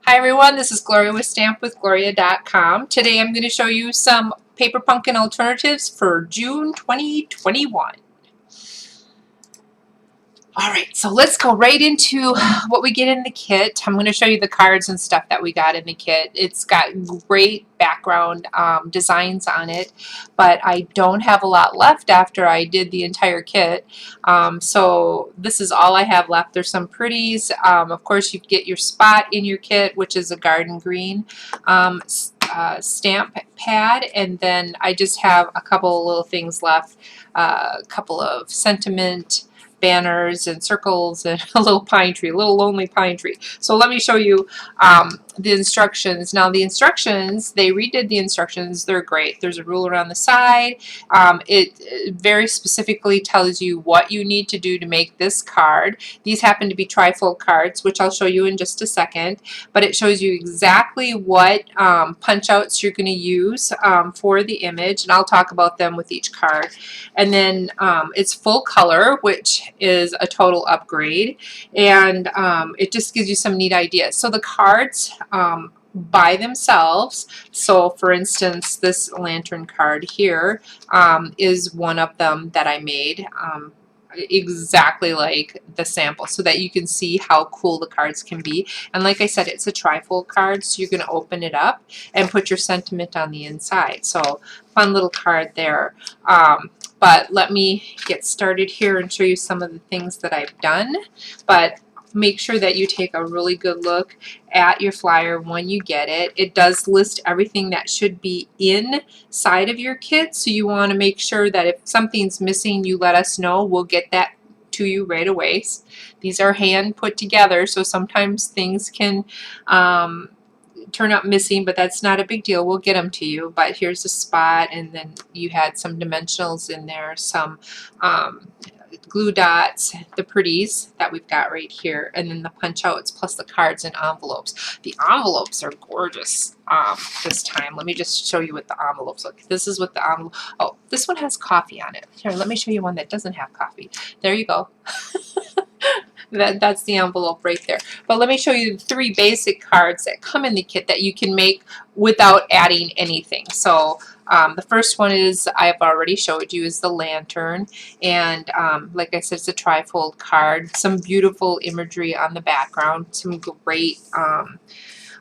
Hi everyone, this is Gloria with stampwithgloria.com. Today I'm going to show you some paper pumpkin alternatives for June 2021. Alright, so let's go right into what we get in the kit. I'm going to show you the cards and stuff that we got in the kit. It's got great background designs on it, but I don't have a lot left after I did the entire kit. So this is all I have left. There's some pretties. Of course, you get your spot in your kit, which is a garden green stamp pad, and then I just have a couple of little things left, a couple of sentiment banners and circles and a little pine tree, a little lonely pine tree. So let me show you the instructions. Now the instructions, they redid the instructions. They're great. There's a ruler on the side. It very specifically tells you what you need to do to make this card. These happen to be trifold cards, which I'll show you in just a second, but it shows you exactly what punch outs you're going to use for the image, and I'll talk about them with each card. And then it's full color, which is a total upgrade, and it just gives you some neat ideas. So the cards by themselves, so for instance this lantern card here is one of them that I made exactly like the sample, so that you can see how cool the cards can be. And like I said, it's a trifold card, so you're going to open it up and put your sentiment on the inside. So fun little card there. But let me get started here and show you some of the things that I've done. But make sure that you take a really good look at your flyer when you get it. It does list everything that should be inside of your kit, so you want to make sure that if something's missing, you let us know. We'll get that to you right away. These are hand put together, so sometimes things can turn up missing, but that's not a big deal. We'll get them to you. But here's a spot, and then you had some dimensionals in there, some glue dots, the pretties that we've got right here, and then the punch outs plus the cards and envelopes. The envelopes are gorgeous this time. Let me just show you what the envelopes look. This is what the envelope. Oh, this one has coffee on it. Here, let me show you one that doesn't have coffee. There you go. That's the envelope right there. But let me show you the three basic cards that come in the kit that you can make without adding anything. So the first one is, I've already showed you, is the lantern. And like I said, it's a trifold card. Some beautiful imagery on the background. Some great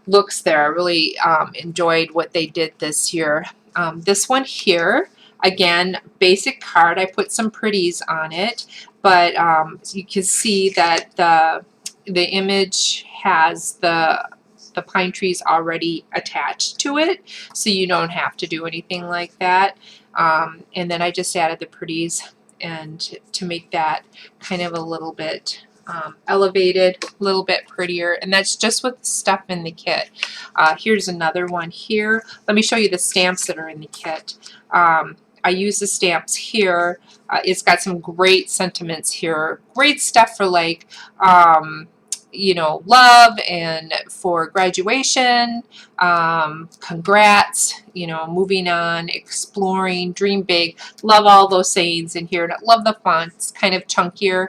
looks there. I really enjoyed what they did this year. This one here, again, basic card. I put some pretties on it, but you can see that the image has the pine trees already attached to it, so you don't have to do anything like that. And then I just added the pretties, and to make that kind of a little bit elevated, a little bit prettier, and that's just with the stuff in the kit. Here's another one here. Let me show you the stamps that are in the kit. I use the stamps here. It's got some great sentiments here. Great stuff for, like, you know, love, and for graduation, congrats, you know, moving on, exploring, dream big. Love all those sayings in here. And I love the font. It's kind of chunkier,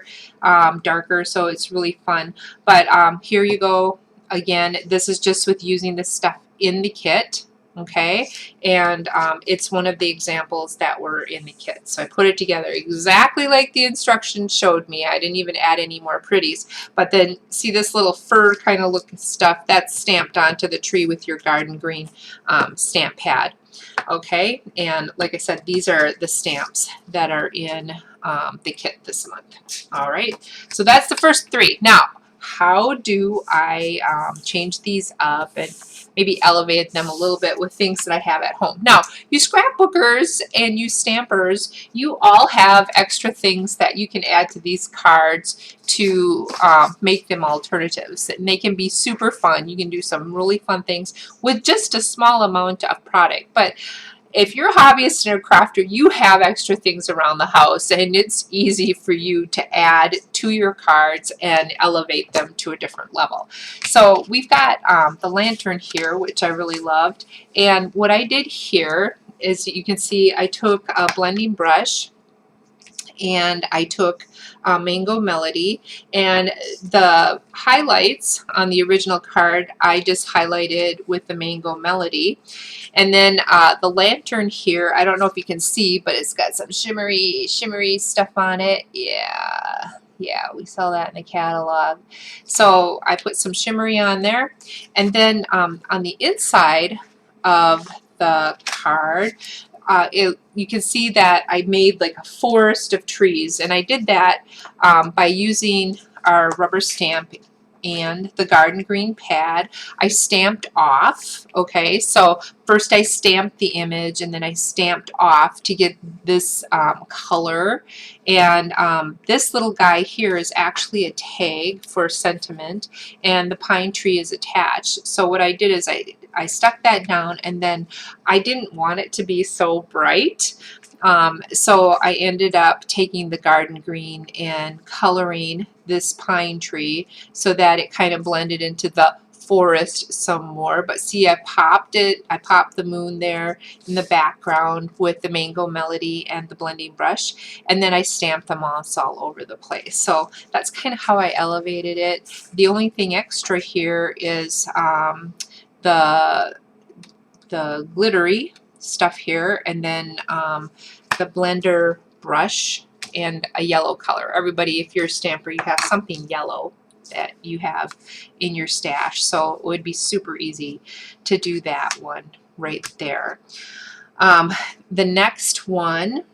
darker, so it's really fun. But here you go. Again, this is just with using this stuff in the kit. Okay, and it's one of the examples that were in the kit. So I put it together exactly like the instructions showed me. I didn't even add any more pretties. But then see this little fur kind of looking stuff that's stamped onto the tree with your garden green stamp pad. Okay, and like I said, these are the stamps that are in the kit this month. All right, so that's the first three. Now, how do I change these up and maybe elevate them a little bit with things that I have at home? Now, you scrapbookers and you stampers, you all have extra things that you can add to these cards to make them alternatives. And they can be super fun. You can do some really fun things with just a small amount of product. But if you're a hobbyist and a crafter, you have extra things around the house, and it's easy for you to add to your cards and elevate them to a different level. So we've got the lantern here, which I really loved. And what I did here is, you can see I took a blending brush and I took Mango Melody, and the highlights on the original card I just highlighted with the Mango Melody. And then the lantern here, I don't know if you can see, but it's got some shimmery stuff on it. Yeah, we sell that in the catalog. So I put some shimmery on there. And then on the inside of the card, you can see that I made like a forest of trees, and I did that by using our rubber stamp and the garden green pad. I stamped off, okay, so first I stamped the image and then I stamped off to get this color, and this little guy here is actually a tag for sentiment, and the pine tree is attached. So what I did is I stuck that down, and then I didn't want it to be so bright. So I ended up taking the garden green and coloring this pine tree so that it kind of blended into the forest some more. But see, I popped the moon there in the background with the Mango Melody and the blending brush, and then I stamped the moss all over the place. So that's kind of how I elevated it. The only thing extra here is the glittery stuff here, and then the blender brush and a yellow color. Everybody, if you're a stamper, you have something yellow that you have in your stash, so it would be super easy to do that one right there. The next one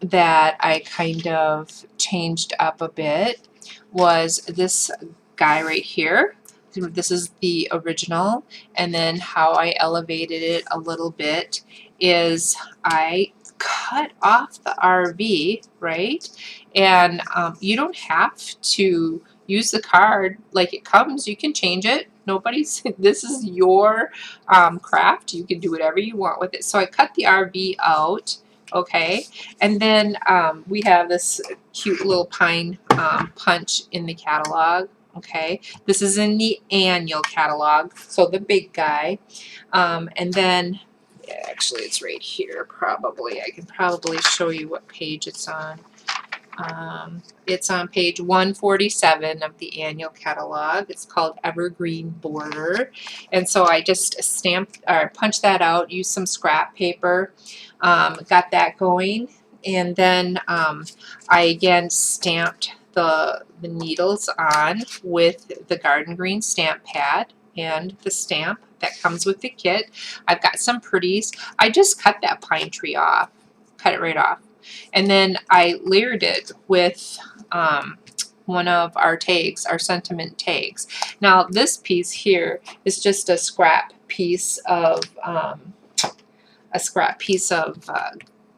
that I kind of changed up a bit was this guy right here. This is the original, and then how I elevated it a little bit is I cut off the RV, right? And you don't have to use the card like it comes. You can change it. Nobody's, this is your craft. You can do whatever you want with it. So I cut the RV out, okay? And then we have this cute little pine punch in the catalog. Okay, this is in the annual catalog, so the big guy. And then, actually it's right here probably. I can probably show you what page it's on. It's on page 147 of the annual catalog. It's called Evergreen Border. And so I just stamped or punched that out, used some scrap paper, got that going, and then I again stamped the needles on with the garden green stamp pad and the stamp that comes with the kit. I've got some pretties. I just cut that pine tree off, cut it right off, and then I layered it with one of our tags, our sentiment tags. Now this piece here is just a scrap piece of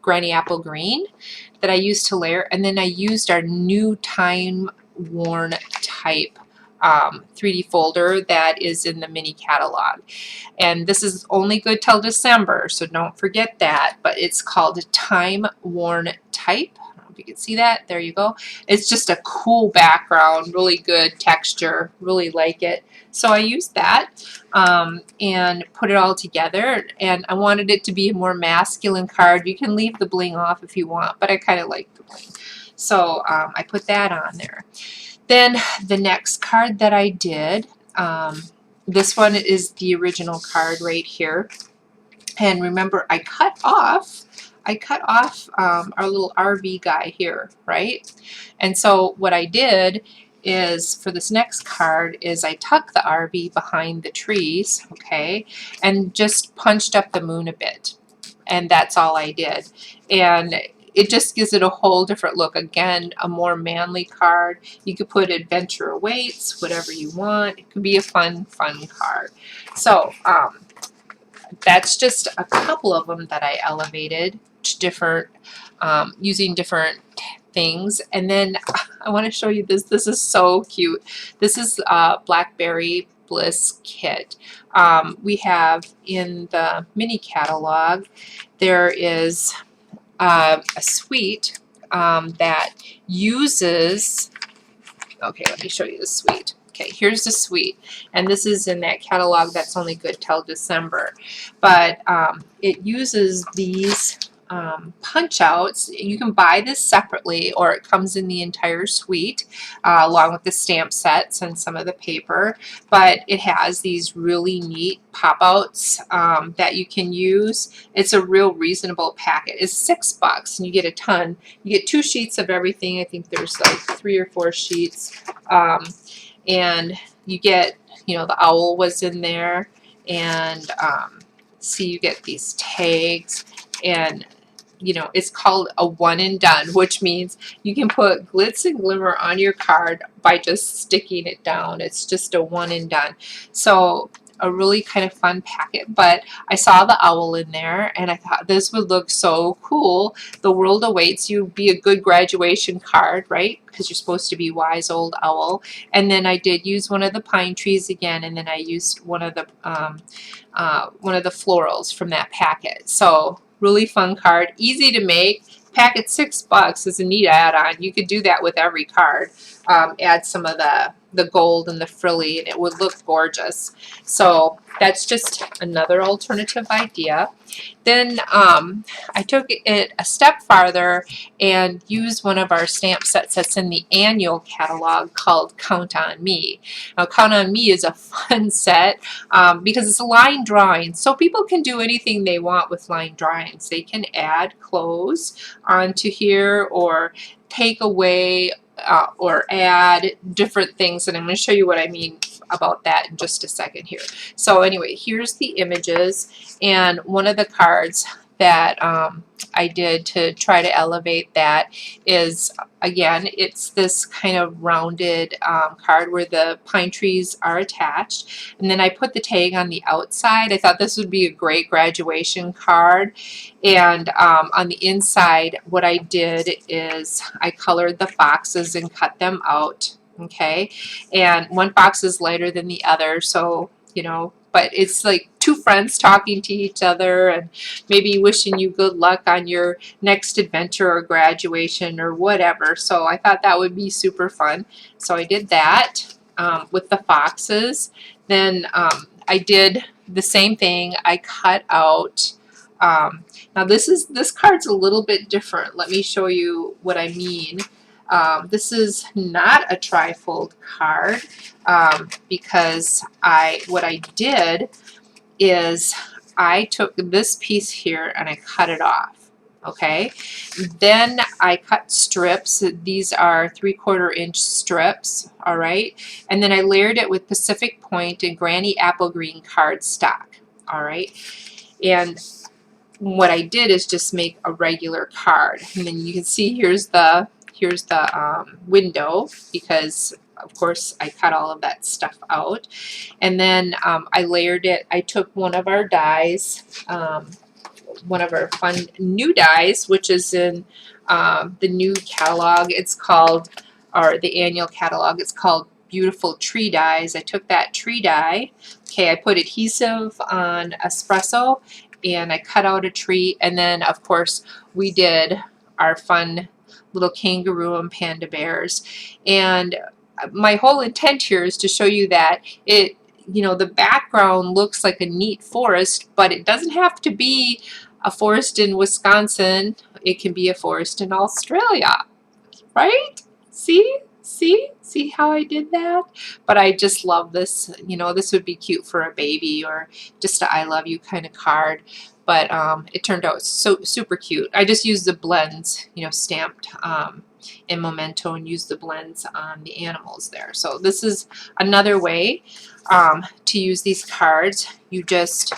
Granny Apple Green that I used to layer, and then I used our new time worn type 3D folder that is in the mini catalog, and this is only good till December, so don't forget that. But it's called Time Worn Type. I don't know if you can see that. There you go. It's just a cool background, really good texture, really like it. So I used that and put it all together, and I wanted it to be a more masculine card. You can leave the bling off if you want, but I kind of like the bling. So I put that on there. Then the next card that I did, this one is the original card right here. And remember, I cut off our little RV guy here, right? And so what I did is, for this next card, is I tucked the RV behind the trees, okay, and just punched up the moon a bit. And that's all I did. And it just gives it a whole different look. Again, a more manly card. You could put adventure awaits, whatever you want. It could be a fun card. So that's just a couple of them that I elevated to different, using different things. And then I want to show you this. This is so cute. This is Blackberry Bliss Kit. We have in the mini catalog, there is a suite that uses, okay, let me show you the suite. Okay, here's the suite, and this is in that catalog that's only good till December. But it uses these punch outs. You can buy this separately, or it comes in the entire suite along with the stamp sets and some of the paper, but it has these really neat pop outs that you can use. It's a real reasonable packet. It's $6 and you get a ton. You get 2 sheets of everything. I think there's like 3 or 4 sheets, and you get, you know, the owl was in there, and see, you get these tags, and you know, it's called a one and done, which means you can put glitz and glimmer on your card by just sticking it down. It's just a one and done. So a really kind of fun packet, but I saw the owl in there and I thought this would look so cool. The world awaits you, be a good graduation card, right? Because you're supposed to be wise old owl. And then I did use one of the pine trees again, and then I used one of the florals from that packet. So really fun card, easy to make. Packet $6 is a neat add-on. You could do that with every card. Add some of the gold and the frilly, and it would look gorgeous. So that's just another alternative idea. Then I took it a step farther and used one of our stamp sets that's in the annual catalog called Count on Me. Now, Count on Me is a fun set because it's a line drawing, so people can do anything they want with line drawings. They can add clothes onto here, or take away or add different things, and I'm going to show you what I mean about that in just a second here. So anyway, here's the images, and one of the cards that I did to try to elevate that is, again, it's this kind of rounded card where the pine trees are attached, and then I put the tag on the outside. I thought this would be a great graduation card, and on the inside what I did is I colored the foxes and cut them out. Okay, and one fox is lighter than the other, so you know, but it's like 2 friends talking to each other and maybe wishing you good luck on your next adventure or graduation or whatever. So I thought that would be super fun. So I did that with the foxes. Then I did the same thing. I cut out, now this card's a little bit different. Let me show you what I mean. This is not a trifold card because what I did is I took this piece here and I cut it off. Okay, then I cut strips. These are 3/4 inch strips. All right, and then I layered it with Pacific Point and Granny Apple Green cardstock. All right, and what I did is just make a regular card, and then you can see here's the window, because of course I cut all of that stuff out, and then I layered it. I took one of our dies, one of our fun new dies, which is in the new catalog. It's called, or the annual catalog, it's called Beautiful Tree Dies. I took that tree die, okay, I put adhesive on espresso and I cut out a tree, and then of course we did our fun little kangaroo and panda bears. And my whole intent here is to show you that it, you know, the background looks like a neat forest, but it doesn't have to be a forest in Wisconsin. It can be a forest in Australia, right? See how I did that? But I just love this. You know, this would be cute for a baby or just a I love you kind of card. But it turned out so super cute. I just used the blends, you know, stamped in Memento, and used the blends on the animals there. So this is another way to use these cards. You just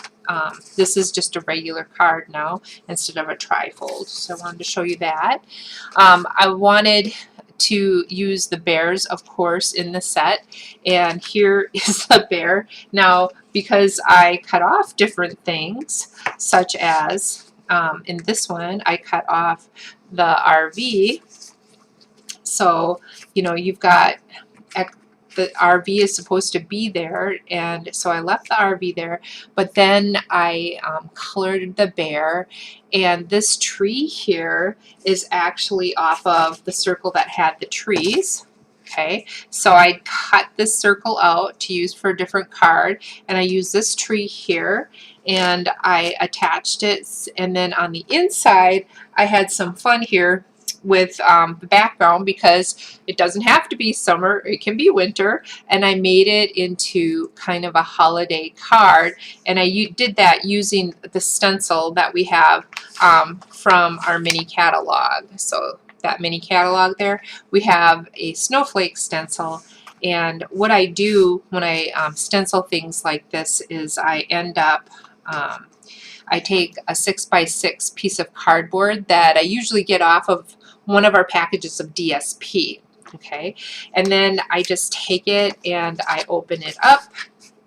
this is just a regular card now instead of a trifold. So I wanted to show you that. I wanted to use the bears, of course, in the set, and here is the bear. Now, because I cut off different things, such as in this one I cut off the RV, so you know, you've got the RV is supposed to be there, and so I left the RV there, but then I colored the bear, and this tree here is actually off of the circle that had the trees. Okay, so I cut this circle out to use for a different card, and I use this tree here, and I attached it, and then on the inside I had some fun here with the background, because it doesn't have to be summer, it can be winter, and I made it into kind of a holiday card, and I did that using the stencil that we have from our mini catalog. So that mini catalog there, we have a Snowflake Stencil, and what I do when I stencil things like this is I end up I take a 6x6 piece of cardboard that I usually get off of one of our packages of DSP, okay, and then I just take it and I open it up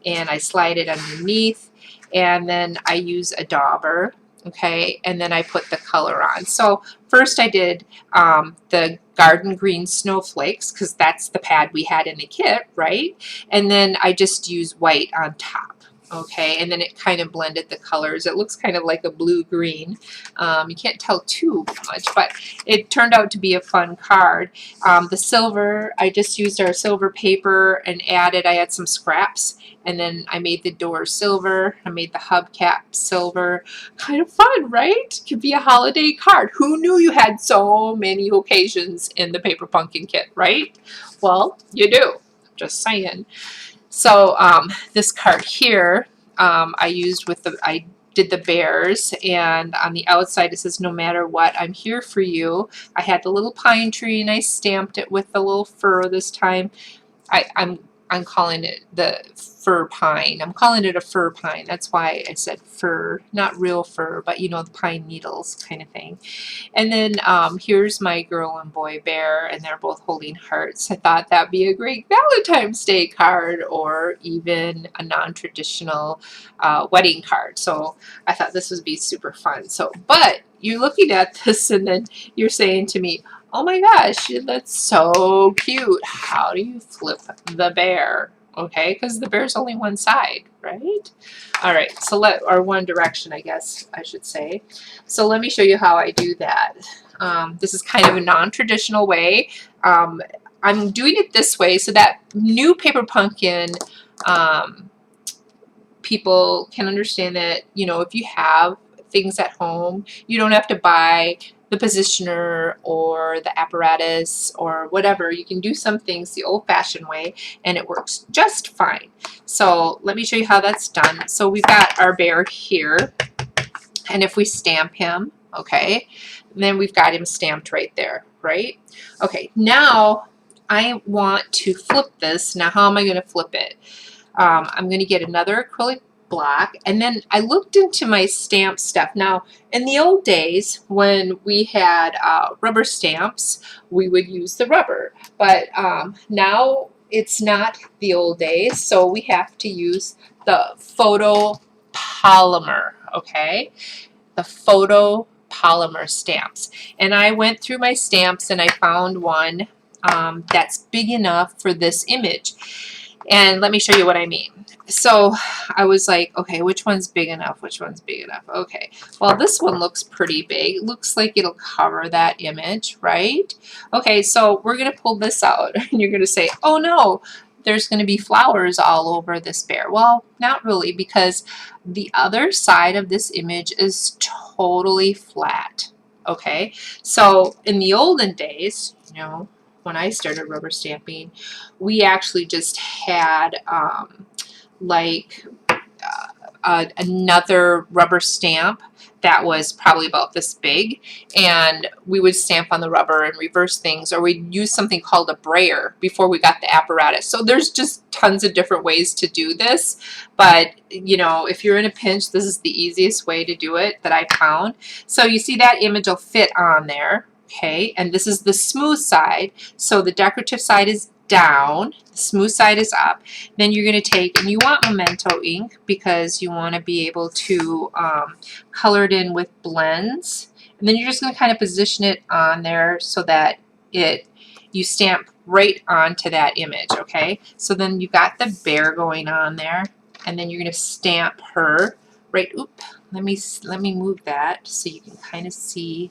and I slide it underneath, and then I use a dauber, okay, and then I put the color on. So first I did the garden green snowflakes, because that's the pad we had in the kit, right? And then I just use white on top. Okay, and then it kind of blended the colors. It looks kind of like a blue-green. You can't tell too much, but it turned out to be a fun card. The silver, I just used our silver paper and I had some scraps, and then I made the door silver. I made the hubcap silver. Kind of fun, right? Could be a holiday card. Who knew you had so many occasions in the Paper Pumpkin kit, right? Well, you do. Just saying. So this card here, I did the bears, and on the outside it says, "No matter what, I'm here for you." I had the little pine tree, and I stamped it with the little fur this time. I'm calling it the fir pine. I'm calling it a fir pine. That's why I said fur, not real fur, but you know, the pine needles kind of thing. And then here's my girl and boy bear, and they're both holding hearts. I thought that'd be a great Valentine's Day card, or even a non-traditional wedding card. So I thought this would be super fun. So, but you're looking at this and then you're saying to me, "Oh my gosh, that's so cute. How do you flip the bear?" Okay, because the bear's only one side, right? All right, so or one direction, I guess I should say. So let me show you how I do that. This is kind of a non-traditional way. I'm doing it this way so that new Paper Pumpkin people can understand that, you know, if you have things at home, you don't have to buy the positioner or the apparatus or whatever. You can do some things the old-fashioned way, and it works just fine. So let me show you how that's done. So we've got our bear here, and if we stamp him, okay, then we've got him stamped right there, right? Okay, now I want to flip this. Now how am I going to flip it? I'm going to get another acrylic block, and then I looked into my stamp stuff. Now, in the old days when we had rubber stamps, we would use the rubber, but now it's not the old days, so we have to use the photopolymer, okay? The photopolymer stamps. And I went through my stamps and I found one that's big enough for this image. And let me show you what I mean. So I was like, okay, which one's big enough? Which one's big enough? Okay, well, this one looks pretty big. It looks like it'll cover that image, right? Okay, so we're going to pull this out, and you're going to say, oh no, there's going to be flowers all over this bear. Well, not really, because the other side of this image is totally flat. Okay, so in the olden days, you know, when I started rubber stamping, we actually just had another rubber stamp that was probably about this big, and we would stamp on the rubber and reverse things, or we'd use something called a brayer before we got the apparatus. So there's just tons of different ways to do this, but you know, if you're in a pinch, this is the easiest way to do it that I found. So you see that image will fit on there. Okay, and this is the smooth side. So the decorative side is down, the smooth side is up. Then you're going to take, and you want Memento ink because you want to be able to color it in with blends. And then you're just going to kind of position it on there so that you stamp right onto that image. Okay, so then you've got the bear going on there, and then you're going to stamp her right. Oop, let me move that so you can kind of see.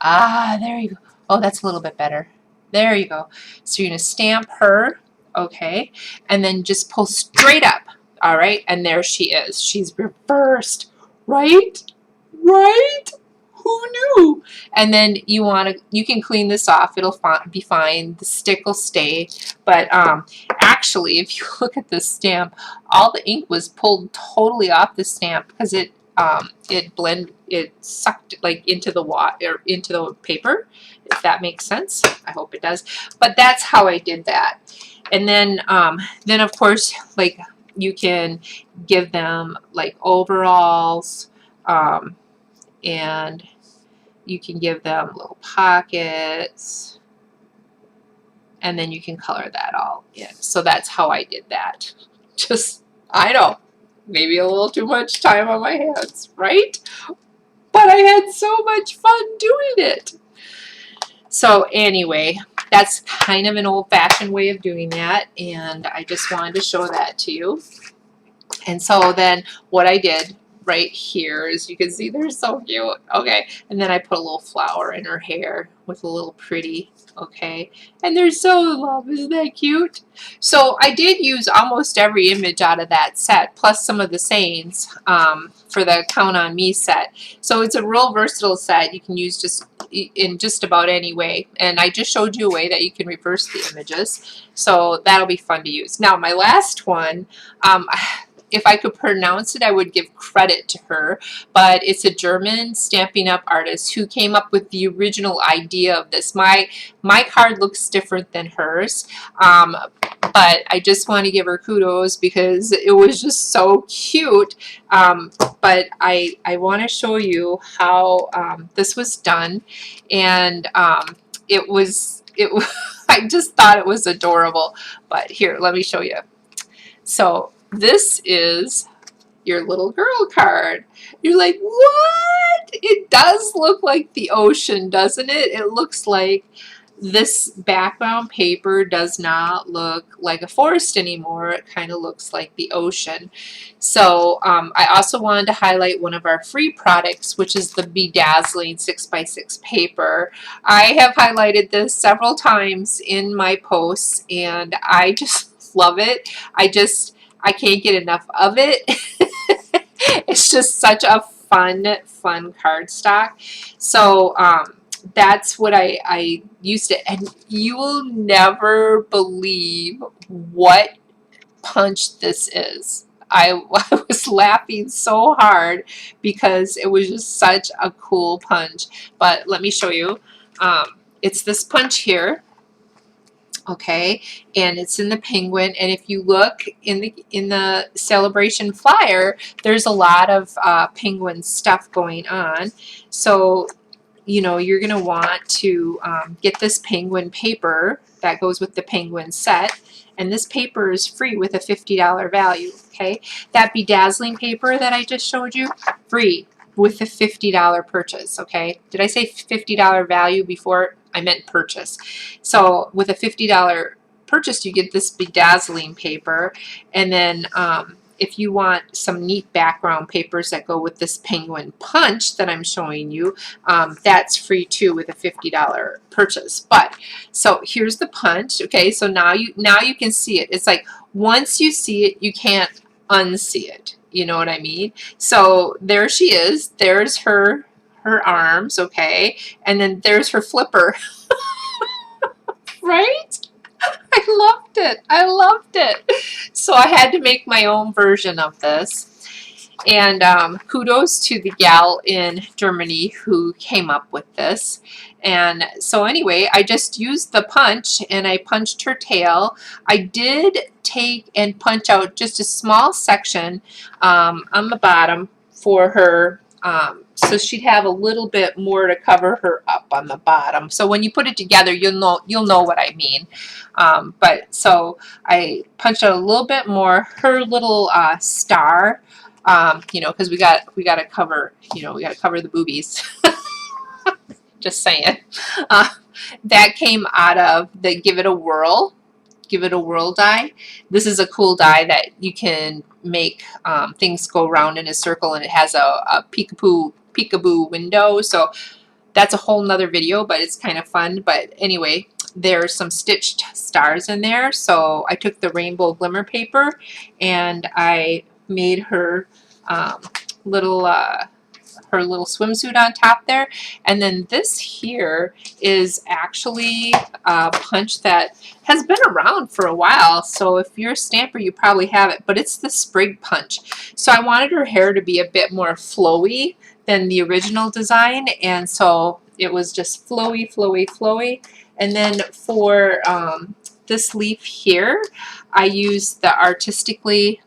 Ah, there you go. Oh, that's a little bit better. There you go. So you're going to stamp her, okay, and then just pull straight up, all right, and there she is. She's reversed, right? Right? Who knew? And then you can clean this off. It'll be fine. The stick will stay. But actually, if you look at this stamp, all the ink was pulled totally off the stamp because it sucked like into the water, into the paper, if that makes sense. I hope it does. But that's how I did that. And then of course, like, you can give them like overalls, and you can give them little pockets, and then you can color that all in. So that's how I did that. Just, I know, maybe a little too much time on my hands, right? But I had so much fun doing it. So anyway, that's kind of an old-fashioned way of doing that, and I just wanted to show that to you. And so then what I did right here, as you can see, they're so cute. Okay, and then I put a little flower in her hair with a little pretty. Okay, and they're so in love. Isn't that cute? So I did use almost every image out of that set, plus some of the sayings for the Count on Me set. So it's a real versatile set. You can use just in just about any way, and I just showed you a way that you can reverse the images, so that'll be fun to use. Now my last one, if I could pronounce it, I would give credit to her, but it's a German Stampin' Up! Artist who came up with the original idea of this. My card looks different than hers, but I just want to give her kudos because it was just so cute. But I want to show you how this was done, and it was I just thought it was adorable. But here, let me show you. So this is your little girl card. You're like, what? It does look like the ocean, doesn't it? It looks like this background paper does not look like a forest anymore. It kind of looks like the ocean. So I also wanted to highlight one of our free products, which is the Bedazzling 6x6 paper. I have highlighted this several times in my posts, and I just love it. I can't get enough of it. It's just such a fun cardstock. So that's what I used it, and you will never believe what punch this is. I was laughing so hard because it was just such a cool punch. But let me show you. It's this punch here. Okay, and it's in the penguin, and if you look in the celebration flyer, there's a lot of penguin stuff going on. So you know, you're going to want to get this penguin paper that goes with the penguin set, and this paper is free with a $50 value. Okay, that Bedazzling paper that I just showed you, free with a $50 purchase. Okay, did I say $50 value before? I meant purchase. So with a $50 purchase, you get this Bedazzling paper, and then if you want some neat background papers that go with this penguin punch that I'm showing you, that's free too with a $50 purchase. But so here's the punch. Okay, so now you can see it. It's like once you see it, you can't unsee it. You know what I mean? So there she is. There's her arms, okay, and then there's her flipper. Right? I loved it. I loved it. So I had to make my own version of this. And kudos to the gal in Germany who came up with this. And so anyway, I just used the punch and I punched her tail. I did take and punch out just a small section on the bottom for her, so she'd have a little bit more to cover her up on the bottom. So when you put it together, you'll know what I mean. But so I punched out a little bit more. Her little star, you know, because we got to cover, you know, we got to cover the boobies. Just saying. That came out of the Give It a Whirl die. This is a cool die that you can make things go round in a circle, and it has a peekaboo window. So that's a whole nother video, but it's kind of fun. But anyway, there's some stitched stars in there. So I took the rainbow glimmer paper and I made her little her little swimsuit on top there. And then this here is actually a punch that has been around for a while. So if you're a stamper, you probably have it, but it's the sprig punch. So I wanted her hair to be a bit more flowy than the original design. And so it was just flowy, flowy, flowy. And then for this leaf here, I used the artistically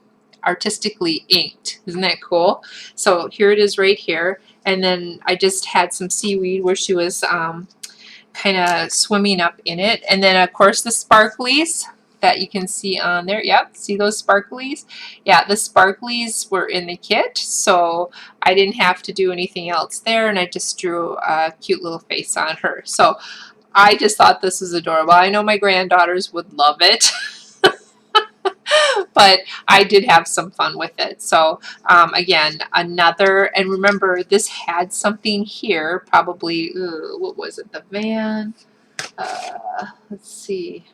inked. Isn't that cool? So here it is right here. And then I just had some seaweed where she was kind of swimming up in it. And then of course the sparklies that you can see on there. Yep, see those sparklies? Yeah, the sparklies were in the kit, so I didn't have to do anything else there, and I just drew a cute little face on her. So I just thought this was adorable. I know my granddaughters would love it. But I did have some fun with it. So again, another, and remember this had something here, probably, what was it, the van? Let's see.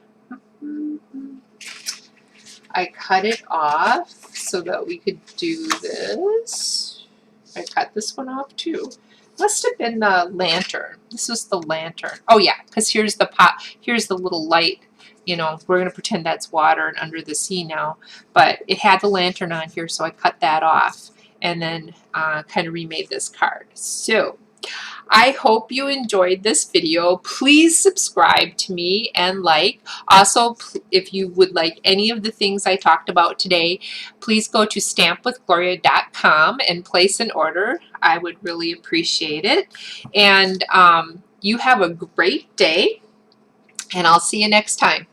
I cut it off so that we could do this. I cut this one off too. Must have been the lantern. This was the lantern. Oh yeah, because here's the pot. Here's the little light. You know, we're going to pretend that's water and under the sea now. But it had the lantern on here, so I cut that off and then kind of remade this card. So I hope you enjoyed this video. Please subscribe to me and like. Also, if you would like any of the things I talked about today, please go to stampwithgloria.com and place an order. I would really appreciate it. And you have a great day, and I'll see you next time.